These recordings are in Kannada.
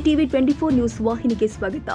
ಟಿವಿ 24 ನ್ಯೂಸ್ ವಾಹಿನಿಗೆ ಸ್ವಾಗತ.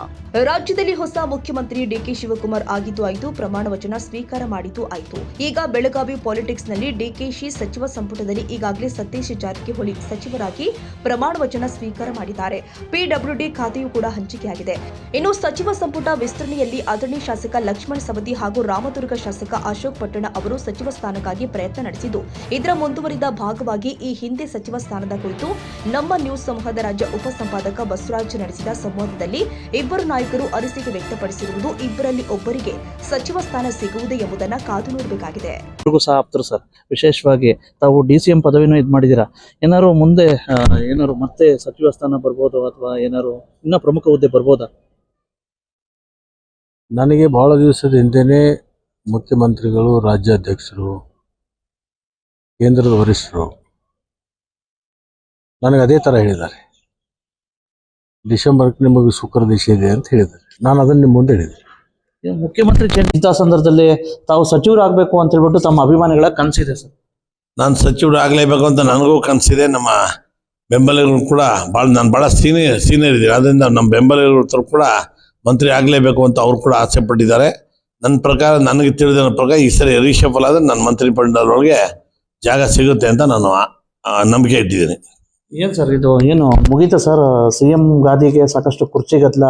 ರಾಜ್ಯದಲ್ಲಿ ಹೊಸ ಮುಖ್ಯಮಂತ್ರಿ ಡಿಕೆ ಶಿವಕುಮಾರ್ ಆಗಿದ್ದು ಆಯಿತು, ಪ್ರಮಾಣ ವಚನ ಸ್ವೀಕಾರ ಮಾಡಿದ್ದು ಆಯಿತು. ಈಗ ಬೆಳಗಾವಿ ಪಾಲಿಟಿಕ್ಸ್ನಲ್ಲಿ ಡಿಕೆಶಿ ಸಚಿವ ಸಂಪುಟದಲ್ಲಿ ಈಗಾಗಲೇ ಸತೀಶ್ ಜಾರಕಿಹೊಳಿ ಸಚಿವರಾಗಿ ಪ್ರಮಾಣ ವಚನ ಸ್ವೀಕಾರ ಮಾಡಿದ್ದಾರೆ. ಪಿಡಬ್ಲ್ಯೂಡಿ ಖಾತೆಯೂ ಕೂಡ ಹಂಚಿಕೆಯಾಗಿದೆ. ಇನ್ನು ಸಚಿವ ಸಂಪುಟ ವಿಸ್ತರಣೆಯಲ್ಲಿ ಆದರಣೀಯ ಶಾಸಕ ಲಕ್ಷ್ಮಣ ಸವದಿ ಹಾಗೂ ರಾಮದುರ್ಗ ಶಾಸಕ ಅಶೋಕ್ ಪಟ್ಟಣ ಅವರು ಸಚಿವ ಸ್ಥಾನಕ್ಕಾಗಿ ಪ್ರಯತ್ನ ನಡೆಸಿದ್ದು, ಇದರ ಮುಂದುವರಿದ ಭಾಗವಾಗಿ ಈ ಹಿಂದೆ ಸಚಿವ ಸ್ಥಾನದ ಕುರಿತು ನಮ್ಮ ನ್ಯೂಸ್ ಸಮೂಹದ ರಾಜ್ಯ ಉಪಸಂಪಾದಕ ಬಸವರಾಜ್ ನಡೆಸಿದ ಸಂವಾದದಲ್ಲಿ ಇಬ್ಬರು ನಾಯಕರು ಅನಿಸಿಕೆ ವ್ಯಕ್ತಪಡಿಸಿರುವುದು, ಇಬ್ಬರಲ್ಲಿ ಒಬ್ಬರಿಗೆ ಸಚಿವ ಸ್ಥಾನ ಸಿಗುವುದೇ ಎಂಬುದನ್ನು ಕಾದು ನೋಡಬೇಕಾಗಿದೆ. ಸರ್, ವಿಶೇಷವಾಗಿ ತಾವು DCM ಪದವಿನೂ ಇದು ಮಾಡಿದ್ದೀರಾ, ಏನಾದ್ರು ಮುಂದೆ ಏನಾದ್ರು ಮತ್ತೆ ಸಚಿವ ಸ್ಥಾನ ಬರ್ಬೋದು ಅಥವಾ ಏನಾದ್ರು ಇನ್ನ ಪ್ರಮುಖ ಹುದ್ದೆ ಬರ್ಬೋದಾ? ನನಗೆ ಬಹಳ ದಿವಸದ ಹಿಂದೆನೇ ಮುಖ್ಯಮಂತ್ರಿಗಳು, ರಾಜ್ಯಾಧ್ಯಕ್ಷರು, ಕೇಂದ್ರದ ವರಿಷ್ಠರು ನನಗೆ ಅದೇ ಥರ ಹೇಳಿದ್ದಾರೆ. ಡಿಸೆಂಬರ್ಗೆ ನಿಮಗೆ ಶುಕ್ರ ದಿಶೆ ಇದೆ ಅಂತ ಹೇಳಿದ್ದಾರೆ. ನಾನು ಅದನ್ನು ನಿಮ್ಮ ಮುಂದೆ ಹೇಳಿದೆ. ಮುಖ್ಯಮಂತ್ರಿ ಚೇಂಜ್ ಇಂಥ ಸಂದರ್ಭದಲ್ಲಿ ತಾವು ಸಚಿವರಾಗಬೇಕು ಅಂತ ಹೇಳ್ಬಿಟ್ಟು ತಮ್ಮ ಅಭಿಮಾನಿಗಳ ಕನಸಿದೆ ಸರ್. ನಾನು ಸಚಿವರು ಆಗಲೇಬೇಕು ಅಂತ ನನಗೂ ಕನಸಿದೆ. ನಮ್ಮ ಬೆಂಬಲಿಗರು ಕೂಡ ನಾನು ಭಾಳ ಸೀನಿಯರ್ ಇದ್ದೀನಿ. ಆದ್ದರಿಂದ ನಮ್ಮ ಬೆಂಬಲಿಗರು ಕೂಡ ಮಂತ್ರಿ ಆಗಲೇಬೇಕು ಅಂತ ಅವರು ಕೂಡ ಆಸೆ ಪಟ್ಟಿದ್ದಾರೆ. ನನ್ನ ಪ್ರಕಾರ, ನನಗೆ ತಿಳಿದಿರೋ ಪ್ರಕಾರ ಈ ಸರಿ ರೀಶಫಲ್ ಆದರೆ ನನ್ನ ಮಂತ್ರಿ ಮಂಡಲದೊಳಗೆ ಜಾಗ ಸಿಗುತ್ತೆ ಅಂತ ನಾನು ನಂಬಿಕೆ ಇಟ್ಟಿದ್ದೀನಿ. ಏನು ಸರ್ ಇದು ಏನು ಮುಗೀತಾ ಸರ್? CM ಗಾದಿಗೆ ಸಾಕಷ್ಟು ಕುರ್ಚಿ ಗದ್ದಲ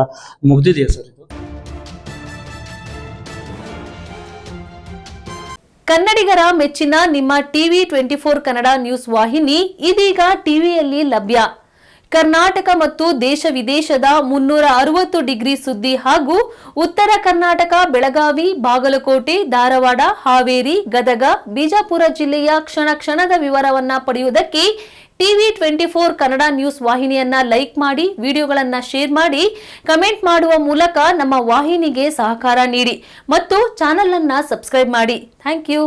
ಮುಗ್ದಿದೆಯಾ ಸರ್ ಇದು? ಕನ್ನಡಿಗರ ಮೆಚ್ಚಿನ ನಿಮ್ಮ ಟಿವಿ 24 ಕನ್ನಡ ನ್ಯೂಸ್ ವಾಹಿನಿ ಇದೀಗ ಟಿವಿಯಲ್ಲಿ ಲಭ್ಯ. ಕರ್ನಾಟಕ ಮತ್ತು ದೇಶ ವಿದೇಶದ 360 ಡಿಗ್ರಿ ಸುದ್ದಿ ಹಾಗೂ ಉತ್ತರ ಕರ್ನಾಟಕ, ಬೆಳಗಾವಿ, ಬಾಗಲಕೋಟೆ, ಧಾರವಾಡ, ಹಾವೇರಿ, ಗದಗ, ಬಿಜಾಪುರ ಜಿಲ್ಲೆಯ ಕ್ಷಣ ಕ್ಷಣದ ವಿವರವನ್ನ ಪಡೆಯುವುದಕ್ಕೆ ಟಿವಿ 24 ಕನ್ನಡ ನ್ಯೂಸ್ ವಾಹಿನಿಯನ್ನ ಲೈಕ್ ಮಾಡಿ, ವಿಡಿಯೋಗಳನ್ನ ಶೇರ್ ಮಾಡಿ, ಕಮೆಂಟ್ ಮಾಡುವ ಮೂಲಕ ನಮ್ಮ ವಾಹಿನಿಗೆ ಸಹಕಾರ ನೀಡಿ ಮತ್ತು ಚಾನೆಲ್ ಅನ್ನ ಸಬ್ಸ್ಕ್ರೈಬ್ ಮಾಡಿ. Thank you.